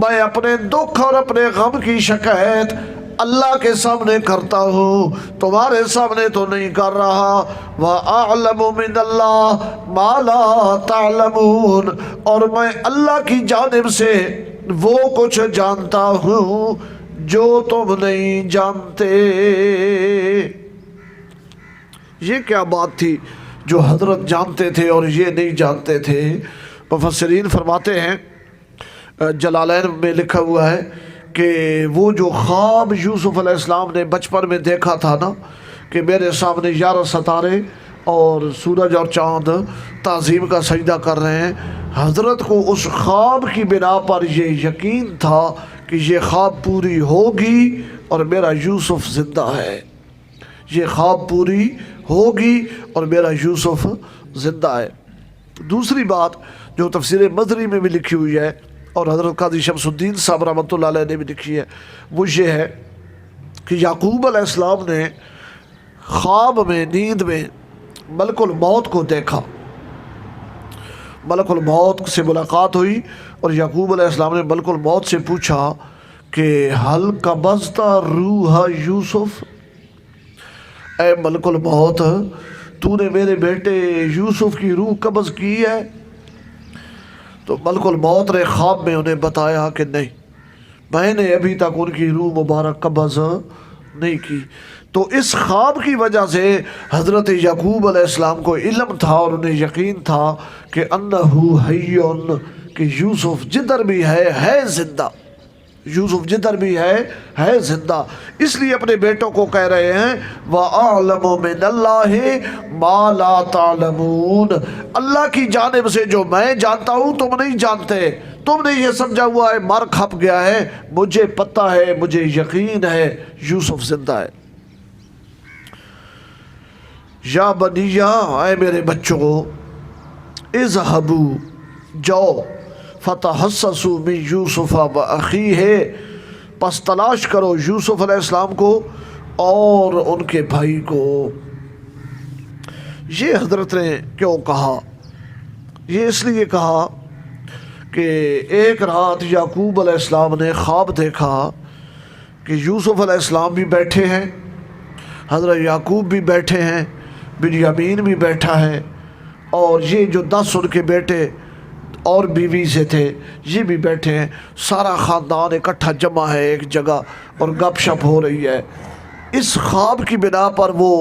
میں اپنے دکھ اور اپنے غم کی شکایت اللہ کے سامنے کرتا ہوں، تمہارے سامنے تو نہیں کر رہا۔ وَأَعْلَمُ مِنَ اللَّهِ مَا لَا تَعْلَمُونَ، اور میں اللہ کی جانب سے وہ کچھ جانتا ہوں جو تم نہیں جانتے۔ یہ کیا بات تھی جو حضرت جانتے تھے اور یہ نہیں جانتے تھے؟ مفسرین فرماتے ہیں، جلالین میں لکھا ہوا ہے کہ وہ جو خواب یوسف علیہ السلام نے بچپن میں دیکھا تھا نا، کہ میرے سامنے 11 ستارے اور سورج اور چاند تعظیم کا سجدہ کر رہے ہیں، حضرت کو اس خواب کی بنا پر یہ یقین تھا کہ یہ خواب پوری ہوگی اور میرا یوسف زندہ ہے، یہ خواب پوری ہوگی اور میرا یوسف زندہ ہے۔ دوسری بات جو تفسیر مظری میں بھی لکھی ہوئی ہے اور حضرت قاضی شمس الدین صاحب رحمۃ اللہ علیہ نے بھی لکھی ہے، وہ یہ ہے کہ یعقوب علیہ السلام نے خواب میں، نیند میں ملک الموت کو دیکھا، ملک الموت سے ملاقات ہوئی اور یعقوب علیہ السلام نے ملک الموت سے پوچھا کہ حل قبضت روح یوسف، اے ملک الموت تو نے میرے بیٹے یوسف کی روح قبض کی ہے؟ تو ملک الموت نے خواب میں انہیں بتایا کہ نہیں، میں نے ابھی تک ان کی روح مبارک قبض نہیں کی۔ تو اس خواب کی وجہ سے حضرت یعقوب علیہ السلام کو علم تھا اور انہیں یقین تھا کہ انہو حیون، کہ یوسف جدھر بھی ہے زندہ، یوسف جدھر بھی ہے زندہ۔ اس لیے اپنے بیٹوں کو کہہ رہے ہیں وَأَعْلَمُ مِنَ اللَّهِ مَا لَا تَعْلَمُونَ، اللہ کی جانب سے جو میں جانتا ہوں تم نہیں جانتے، تم نے یہ سمجھا ہوا ہے مر کھپ گیا ہے، مجھے پتہ ہے، مجھے یقین ہے یوسف زندہ ہے۔ یا بنیہ، اے میرے بچوں، اذهبوا، جاؤ، فتحسسوا من یوسف و اخیہ، پس تلاش کرو یوسف علیہ السلام کو اور ان کے بھائی کو۔ یہ حضرت نے کیوں کہا؟ یہ اس لیے کہا کہ ایک رات یعقوب علیہ السلام نے خواب دیکھا کہ یوسف علیہ السلام بھی بیٹھے ہیں، حضرت یعقوب بھی بیٹھے ہیں، بنیامین بھی بیٹھا ہے، اور یہ جو 10 ان کے بیٹے اور بیوی سے تھے یہ بھی بیٹھے ہیں، سارا خاندان اکٹھا جمع ہے ایک جگہ اور گپ شپ ہو رہی ہے۔ اس خواب کی بنا پر وہ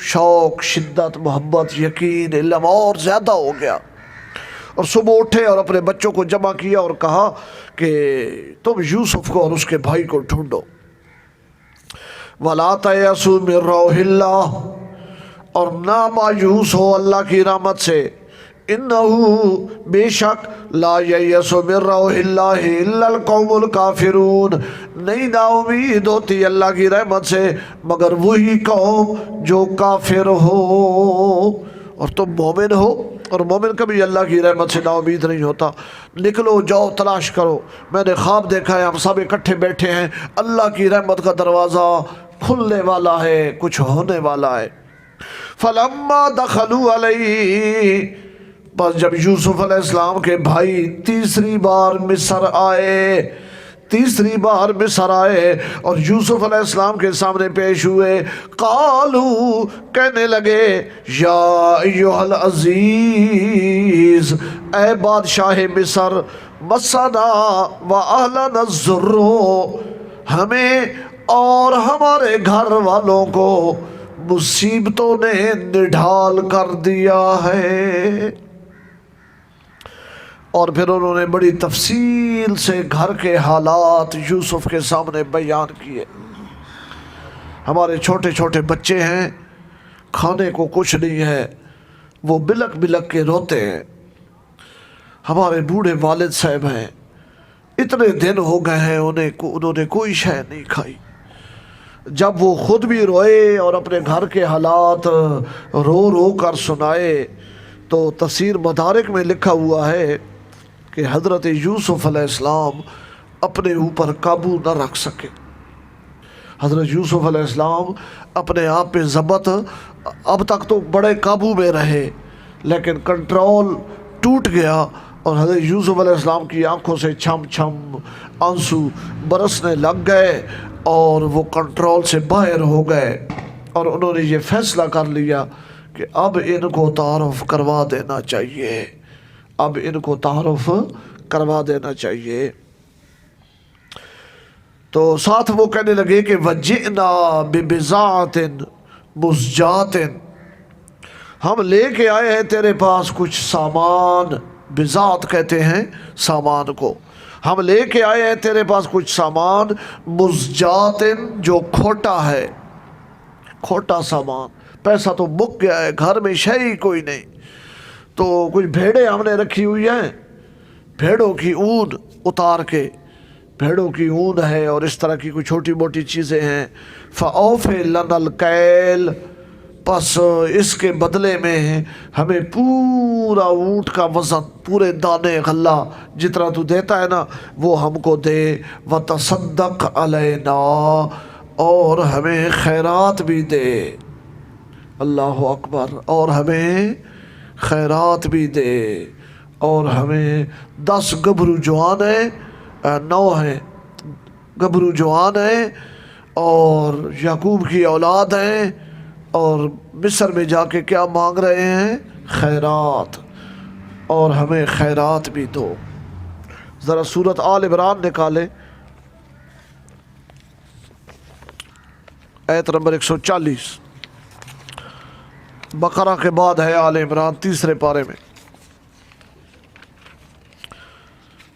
شوق، شدت، محبت، یقین، علم اور زیادہ ہو گیا، اور صبح اٹھے اور اپنے بچوں کو جمع کیا اور کہا کہ تم یوسف کو اور اس کے بھائی کو ڈھونڈو۔ وَلَا تَيَأْسُوا مِن رَوْحِ اللَّهِ، اور نہ مایوس ہو اللہ کی رحمت سے، انہو بے شک لا ییأس من روح اللہ الا القوم الکافرون، نہیں نا امید ہوتی اللہ کی رحمت سے مگر وہی قوم جو کافر ہو، اور تم مومن ہو، اور مومن کبھی اللہ کی رحمت سے نا امید نہیں ہوتا۔ نکلو، جاؤ، تلاش کرو، میں نے خواب دیکھا ہے، ہم سب اکٹھے بیٹھے ہیں، اللہ کی رحمت کا دروازہ کھلنے والا ہے، کچھ ہونے والا ہے۔ فلما دخلوا علیہ، بس جب یوسف علیہ السلام کے بھائی تیسری بار مصر آئے اور یوسف علیہ السلام کے سامنے پیش ہوئے، قالو، کہنے لگے، یا ایھا العزیز، اے بادشاہ مصر، مسنا و اہلنا الضر، ہمیں اور ہمارے گھر والوں کو مصیبتوں نے نڈھال کر دیا ہے۔ اور پھر انہوں نے بڑی تفصیل سے گھر کے حالات یوسف کے سامنے بیان کیے۔ ہمارے چھوٹے چھوٹے بچے ہیں، کھانے کو کچھ نہیں ہے، وہ بلک بلک کے روتے ہیں۔ ہمارے بوڑھے والد صاحب ہیں، اتنے دن ہو گئے ہیں انہوں نے کوئی شے نہیں کھائی۔ جب وہ خود بھی روئے اور اپنے گھر کے حالات رو رو کر سنائے تو تفسیر مدارک میں لکھا ہوا ہے کہ حضرت یوسف علیہ السلام اپنے اوپر قابو نہ رکھ سکے۔ حضرت یوسف علیہ السلام اپنے آپ پہ ضبط، اب تک تو بڑے قابو میں رہے لیکن کنٹرول ٹوٹ گیا اور حضرت یوسف علیہ السلام کی آنکھوں سے چھم چھم آنسو برسنے لگ گئے اور وہ کنٹرول سے باہر ہو گئے، اور انہوں نے یہ فیصلہ کر لیا کہ اب ان کو تعارف کروا دینا چاہیے، اب ان کو تعارف کروا دینا چاہیے۔ تو ساتھ وہ کہنے لگے کہ وَجِئْنَا بِبِضَاعَةٍ مُزْجَاةٍ، ہم لے کے آئے ہیں تیرے پاس کچھ سامان، بضاعت کہتے ہیں سامان کو، ہم لے کے آئے ہیں تیرے پاس کچھ سامان، مزجاتن جو کھوٹا ہے، کھوٹا سامان، پیسہ تو مک گیا ہے، گھر میں شے ہی کوئی نہیں، تو کچھ بھیڑیں ہم نے رکھی ہوئی ہیں، بھیڑوں کی اون اتار کے، بھیڑوں کی اون ہے اور اس طرح کی کوئی چھوٹی موٹی چیزیں ہیں، فَأَوْفِ لَنَا الْكَيْلَ، پس اس کے بدلے میں ہمیں پورا اونٹ کا وزن، پورے دانے غلہ جتنا تو دیتا ہے نا وہ ہم کو دے، وَتَصَدَّقْ عَلَيْنَا، اور ہمیں خیرات بھی دے، اللہ اکبر، اور ہمیں خیرات بھی دے، اور ہمیں 10 گبرو جوان ہیں، 9 ہیں گبرو جوان ہیں اور یعقوب کی اولاد ہیں، اور مصر میں جا کے کیا مانگ رہے ہیں؟ خیرات، اور ہمیں خیرات بھی دو۔ ذرا سورۃ آل عمران نکالیں، آیت نمبر 140، بقرہ کے بعد ہے آل عمران، تیسرے پارے میں،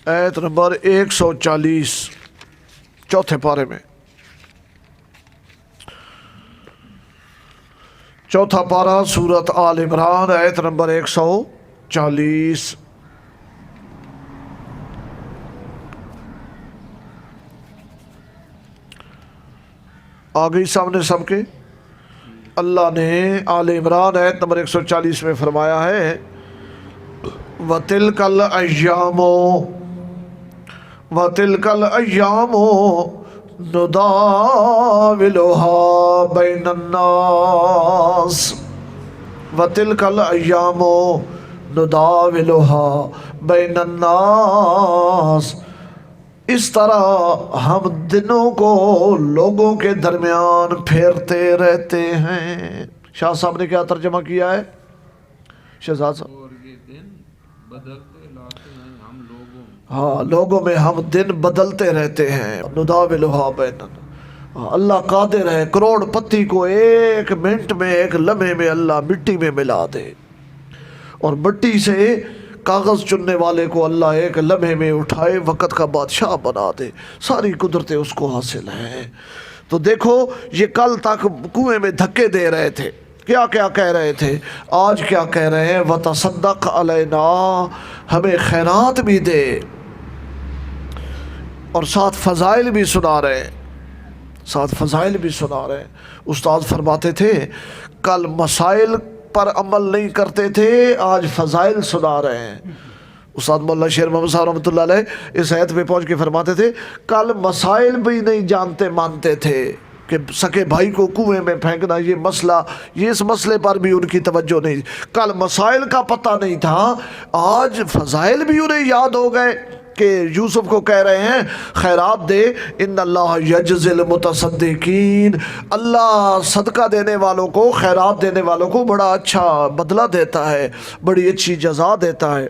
آیت نمبر 140 چوتھے پارے میں، چوتھا پارہ سورۃ آل عمران، آیت نمبر 140۔ آ گئی سامنے سب کے؟ اللہ نے آل عمران آیت نمبر 140 میں فرمایا ہے وَتِلْكَ الْأَيَّامُ نُدَاوِلُهَا بَيْنَ النَّاسِ، وَتِلْكَ الْأَيَّامُ نُدَاوِلُهَا بَيْنَ النَّاسِ، اس طرح ہم دنوں کو لوگوں کے درمیان پھیرتے رہتے ہیں۔ شاہ صاحب نے کیا ترجمہ کیا ہے؟ شہزاد صاحب، اور یہ دن بدلتے لاتے ہیں ہم لوگوں، ہاں لوگوں میں ہم دن بدلتے رہتے ہیں، نداولھا بین، اللہ قادر ہے کروڑ پتی کو ایک منٹ میں، ایک لمحے میں اللہ مٹی میں ملا دے، اور مٹی سے کاغذ چننے والے کو اللہ ایک لمحے میں اٹھائے وقت کا بادشاہ بنا دے، ساری قدرتیں اس کو حاصل ہیں۔ تو دیکھو یہ کل تک کنویں میں دھکے دے رہے تھے، کیا کیا کہہ رہے تھے، آج کیا کہہ رہے ہیں وَتَصَدَّقْ عَلَيْنَا، ہمیں خیرات بھی دے، اور ساتھ فضائل بھی سنا رہے ہیں، ساتھ فضائل بھی سنا رہے ہیں۔ استاد فرماتے تھے کل مسائل پر عمل نہیں کرتے تھے، آج فضائل سنا رہے ہیں۔ استاد مولانا شیر محمد صاحب رحمۃ اللہ علیہ اس آیت پہ پہنچ کے فرماتے تھے کل مسائل بھی نہیں جانتے مانتے تھے کہ سکے بھائی کو کنویں میں پھینکنا یہ مسئلہ، یہ اس مسئلے پر بھی ان کی توجہ نہیں، کل مسائل کا پتہ نہیں تھا، آج فضائل بھی انہیں یاد ہو گئے کہ یوسف کو کہہ رہے ہیں خیرات دے، ان اللہ یجزی المتصدقین، اللہ صدقہ دینے والوں کو، خیرات دینے والوں کو بڑا اچھا بدلہ دیتا ہے، بڑی اچھی جزا دیتا ہے۔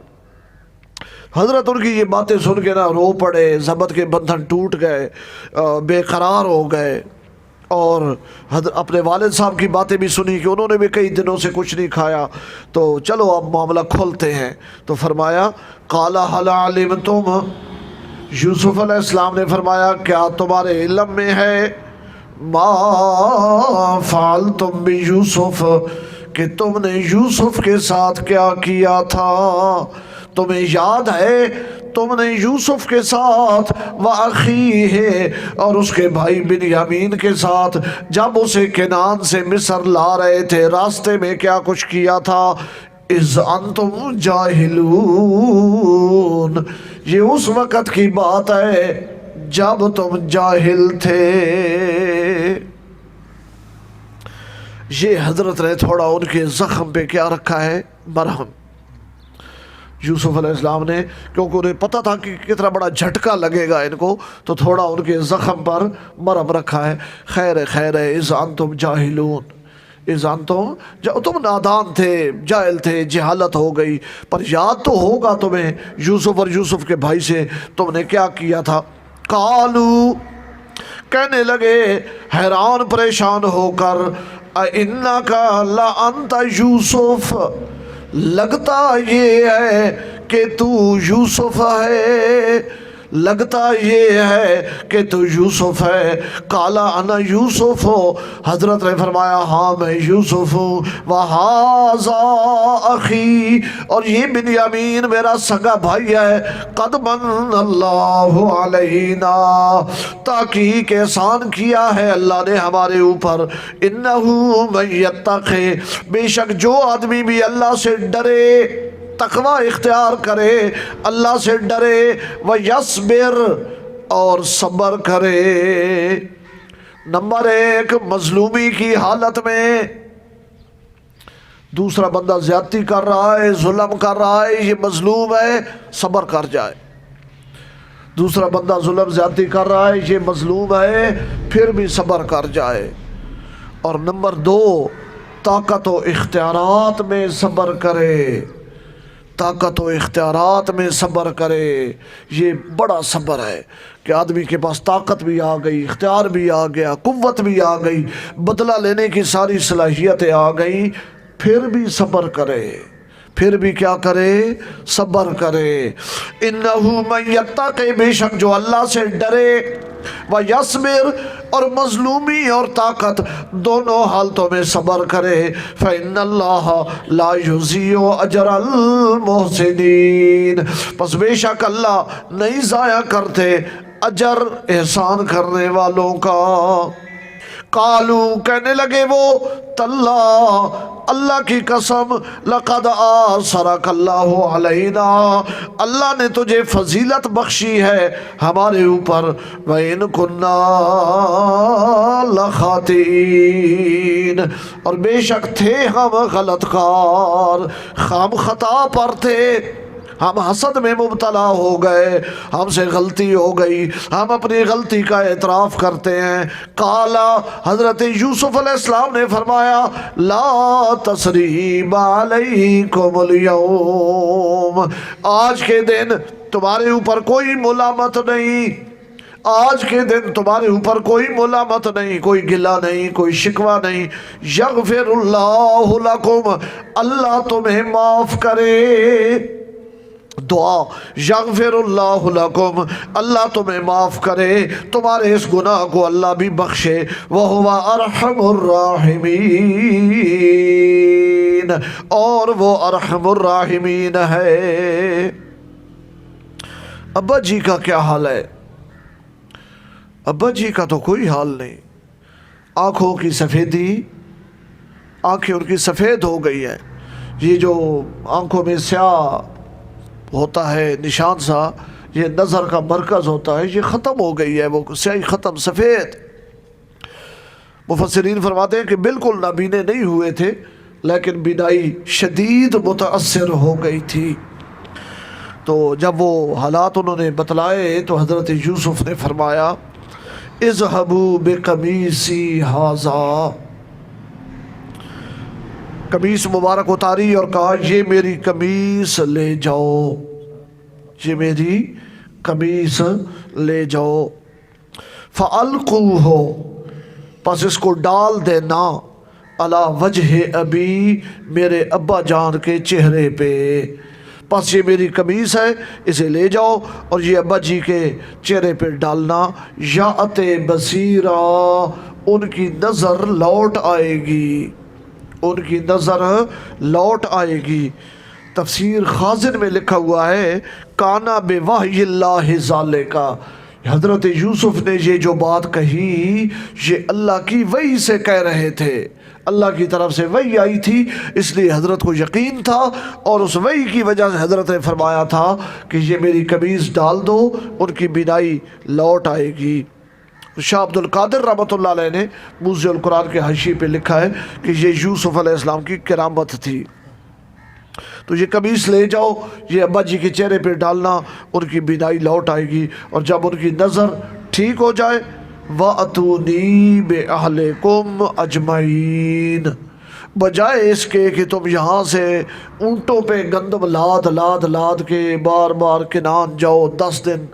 حضرت ان کی یہ باتیں سن کے نا رو پڑے، ضبط کے بندھن ٹوٹ گئے، بے قرار ہو گئے، اور اپنے والد صاحب کی باتیں بھی سنی کہ انہوں نے بھی کئی دنوں سے کچھ نہیں کھایا، تو چلو اب معاملہ کھولتے ہیں۔ تو فرمایا قال هل علمتم، یوسف علیہ السلام نے فرمایا کیا تمہارے علم میں ہے، ما فعلتم بیوسف، کہ تم نے یوسف کے ساتھ کیا کیا تھا، تمہیں یاد ہے تم نے یوسف کے ساتھ وَأَخِيهِ، اور اس کے بھائی بنیامین کے ساتھ جب اسے کنعان سے مصر لا رہے تھے راستے میں کیا کچھ کیا تھا، اِذْ أَنْتُمْ جَاهِلُونَ، یہ اس وقت کی بات ہے جب تم جاہل تھے۔ یہ حضرت نے تھوڑا ان کے زخم پہ کیا رکھا ہے، مرہم، یوسف علیہ السلام نے، کیونکہ انہیں پتہ تھا کہ کتنا بڑا جھٹکا لگے گا ان کو، تو تھوڑا ان کے زخم پر مرہم رکھا ہے. خیر اذ انتم جاہلون، اذ انتم، جب تم نادان تھے، جاہل تھے، جہالت ہو گئی، پر یاد تو ہوگا تمہیں یوسف اور یوسف کے بھائی سے تم نے کیا کیا تھا. قالو، کہنے لگے حیران پریشان ہو کر، اِنَّكَ لَأَنْتَ یوسف، لگتا یہ ہے کہ تو یوسف ہے، لگتا یہ ہے کہ تو یوسف ہے. قال انا یوسف، حضرت نے فرمایا ہاں میں یوسف ہوں. وہذا اخی، اور یہ بنیامین میرا سگا بھائی ہے. قد من اللہ علینا، تاکہ احسان کیا ہے اللہ نے ہمارے اوپر. انہ من یتقی، بے شک جو آدمی بھی اللہ سے ڈرے، تقوی اختیار کرے، اللہ سے ڈرے، وَيَصْبِرْ، اور صبر کرے. نمبر 1، مظلومی کی حالت میں دوسرا بندہ زیادتی کر رہا ہے، ظلم کر رہا ہے، یہ مظلوم ہے، صبر کر جائے. دوسرا بندہ ظلم زیادتی کر رہا ہے، یہ مظلوم ہے، پھر بھی صبر کر جائے. اور نمبر 2، طاقت و اختیارات میں صبر کرے، طاقت و اختیارات میں صبر کرے. یہ بڑا صبر ہے کہ آدمی کے پاس طاقت بھی آ گئی، اختیار بھی آ گیا، قوت بھی آ گئی، بدلہ لینے کی ساری صلاحیتیں آ گئیں، پھر بھی صبر کرے، پھر بھی کیا کرے؟ صبر کرے. انہو من یتقی، بے شک جو اللہ سے ڈرے، وَيَصْبِرْ، اور مظلومی اور طاقت دونوں حالتوں میں صبر کرے. فَإِنَّ اللَّهَ لَا يُضِيعُ أَجْرَ الْمُحْسِنِينَ، پس بے شک اللہ نہیں ضائع کرتے اجر احسان کرنے والوں کا. قالو، کہنے لگے وہ، تاللہ، اللہ کی قسم، لقد آثرک اللہ علینا، اللہ نے تجھے فضیلت بخشی ہے ہمارے اوپر. وَإِن كُنَّا لَخَاطِئِينَ، اور بے شک تھے ہم غلط کار، خام خطا پر تھے، ہم حسد میں مبتلا ہو گئے، ہم سے غلطی ہو گئی، ہم اپنی غلطی کا اعتراف کرتے ہیں. قالا، حضرت یوسف علیہ السلام نے فرمایا، لا تثریب علیکم اليوم، آج کے دن تمہارے اوپر کوئی ملامت نہیں، آج کے دن تمہارے اوپر کوئی ملامت نہیں، کوئی گلہ نہیں، کوئی شکوہ نہیں. یغفر اللہ لکم، اللہ تمہیں معاف کرے. دعا، یغفر اللہ لکم، اللہ تمہیں معاف کرے، تمہارے اس گناہ کو اللہ بھی بخشے. وَهُوَ أَرْحَمُ الراحمین، اور وہ ارحم الراحمین ہے. ابا جی کا کیا حال ہے؟ ابا جی کا تو کوئی حال نہیں. آنکھوں کی سفیدی، آنکھیں ان کی سفید ہو گئی ہیں. یہ جو آنکھوں میں سیاہ ہوتا ہے نشان سا، یہ نظر کا مرکز ہوتا ہے، یہ ختم ہو گئی ہے، وہ سیاہی ختم، سفید. مفسرین فرماتے ہیں کہ بالکل نابینے نہیں ہوئے تھے، لیکن بینائی شدید متاثر ہو گئی تھی. تو جب وہ حالات انہوں نے بتلائے تو حضرت یوسف نے فرمایا، اذهبوا بقمیصی ھذا، قمیص مبارک اتاری اور کہا یہ میری قمیص لے جاؤ، یہ میری قمیص لے جاؤ. فَأَلْقُوهُ، پس اس کو ڈال دینا، علی وجہ ابی، میرے ابا جان کے چہرے پہ. پس یہ میری قمیص ہے، اسے لے جاؤ اور یہ ابا جی کے چہرے پہ ڈالنا. یأت بصیرا، ان کی نظر لوٹ آئے گی، ان کی نظر لوٹ آئے گی. تفسیر خازن میں لکھا ہوا ہے، کانا بوحی اللہ ذالکا، حضرت یوسف نے یہ جو بات کہی یہ اللہ کی وحی سے کہہ رہے تھے، اللہ کی طرف سے وحی آئی تھی، اس لیے حضرت کو یقین تھا، اور اس وحی کی وجہ سے حضرت نے فرمایا تھا کہ یہ میری قمیص ڈال دو، ان کی بینائی لوٹ آئے گی. شاہ عبد القادر رحمۃ اللہ علیہ نے موضوع القرآن کے حاشیے پہ لکھا ہے کہ یہ یوسف علیہ السلام کی کرامت تھی. تو یہ قمیص لے جاؤ، یہ ابا جی کے چہرے پہ ڈالنا، ان کی بینائی لوٹ آئے گی، اور جب ان کی نظر ٹھیک ہو جائے وَأْتُونِي بِأَهْلِكُمْ أَجْمَعِينَ، بجائے اس کے کہ تم یہاں سے اونٹوں پہ گندم لاد لاد لاد کے بار بار کنان جاؤ، 10 دن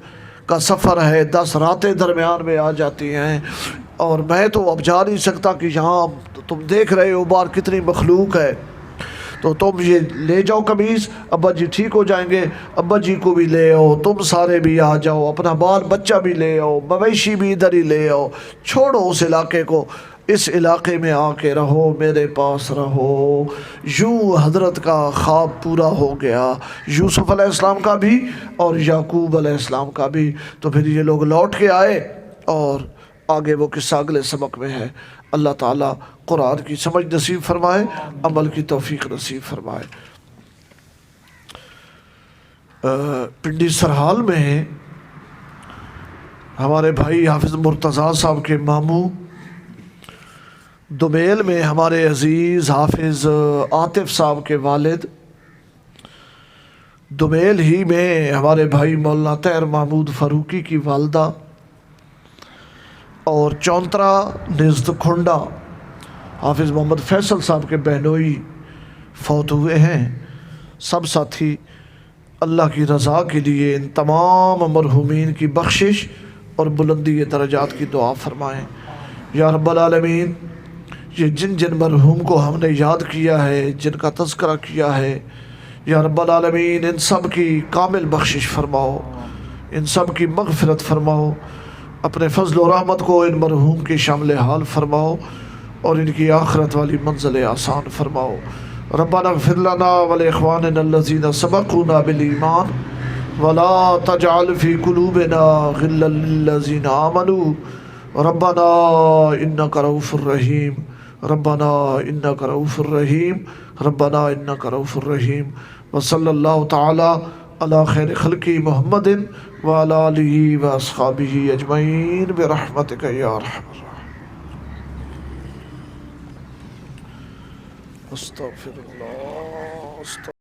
کا سفر ہے، 10 راتیں درمیان میں آ جاتی ہیں، اور میں تو اب جا نہیں سکتا کہ یہاں تم دیکھ رہے ہو بار کتنی مخلوق ہے، تو تم یہ لے جاؤ قمیص، ابا جی ٹھیک ہو جائیں گے، ابا جی کو بھی لے آؤ، تم سارے بھی آ جاؤ، اپنا بال بچہ بھی لے آؤ، مویشی بھی ادھر ہی لے آؤ، چھوڑو اس علاقے کو، اس علاقے میں آ کے رہو، میرے پاس رہو۔ یوں حضرت کا خواب پورا ہو گیا، یوسف علیہ السلام کا بھی اور یعقوب علیہ السلام کا بھی۔ تو پھر یہ لوگ لوٹ کے آئے، اور آگے وہ قصہ اگلے سبق میں ہے۔ اللہ تعالیٰ قرآن کی سمجھ نصیب فرمائے، عمل کی توفیق نصیب فرمائے۔ پنڈی سرحال میں ہمارے بھائی حافظ مرتضیٰ صاحب کے ماموں، دومیل میں ہمارے عزیز حافظ عاطف صاحب کے والد، دومیل ہی میں ہمارے بھائی مولانا طاہر محمود فاروقی کی والدہ، اور چونترا نزد کھنڈا حافظ محمد فیصل صاحب کے بہنوئی فوت ہوئے ہیں۔ سب ساتھی اللہ کی رضا کے لیے ان تمام مرحومین کی بخشش اور بلندی درجات کی دعا فرمائیں۔ یا رب العالمین، یہ جن جن مرحوم کو ہم نے یاد کیا ہے، جن کا تذکرہ کیا ہے، یا رب العالمین ان سب کی کامل بخشش فرماؤ، ان سب کی مغفرت فرماؤ، اپنے فضل و رحمت کو ان مرحوم کی شامل حال فرماؤ، اور ان کی آخرت والی منزل آسان فرماؤ۔ ربنا اغفر لنا ولاخواننا الذين سبقونا بالایمان ولا تجعل في قلوبنا غلا للذين آمنوا ربنا انك رؤوف رحیم، ربنا انك رؤوف رحیم، ربنا انك رؤوف رحیم۔ وصلی اللہ تعالی علی خیر خلقی محمد وعلی آلہ واصحابہ اجمعین برحمتک یا ارحم الراحمین۔ استغفر اللہ۔